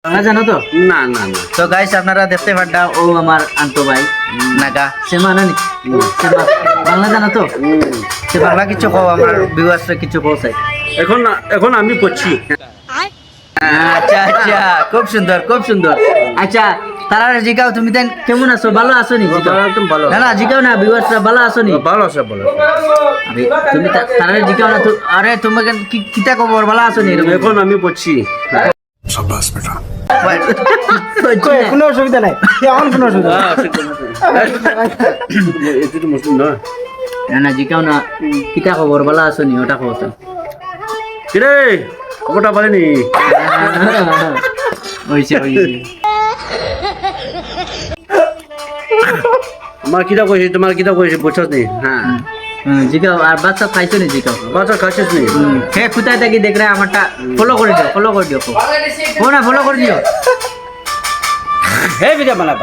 বাংলা জানো তো? না না না। তো গাইস আপনারা দেখতে পারডা ও আমার আন্তো ভাই নাগা সেমা নানি সেমা বাংলা জানো তো? সে বাংলা কিছু কও আমার ভিউয়ার্সরা কিছু কও চাই। এখন এখন আমি পড়ছি। আচ্ছা আচ্ছা খুব সুন্দর খুব সুন্দর। আচ্ছা তারা জিগাও তুমি দেন কেমন আছো ভালো আছো নি জিগাও একদম ভালো। না না জিগাও না ভিউয়ার্সরা ভালো আছো নি ভালো আছে ভালো আছে। আরে তুমি তারা জিগাও না তো আরে তুমি কিটা খবর ভালো আছো নি এখন আমি পড়ছি। কোনো অসুবিধা নাই এমন কোনো অসুবিধা নাই। এটি তো মুসলিম না। না না জিগাও না কিটা খবর ভালো আছো নি ওটা কও তো। কিরে খবরটা বলেনি। ওইছে ওইছে আমার কিটা কইছে তোমার কিটা কইছে বুঝছস নি? হ্যাঁ জিগাও আর বাচ্চা খাইছো নি জিগাও বাচ্চা খাচ্ছিস নি? হে কোথায় থাকি দেখ রে আমারটা ফলো করে দিও ও না ফলো করে দিও হে বিজা মালা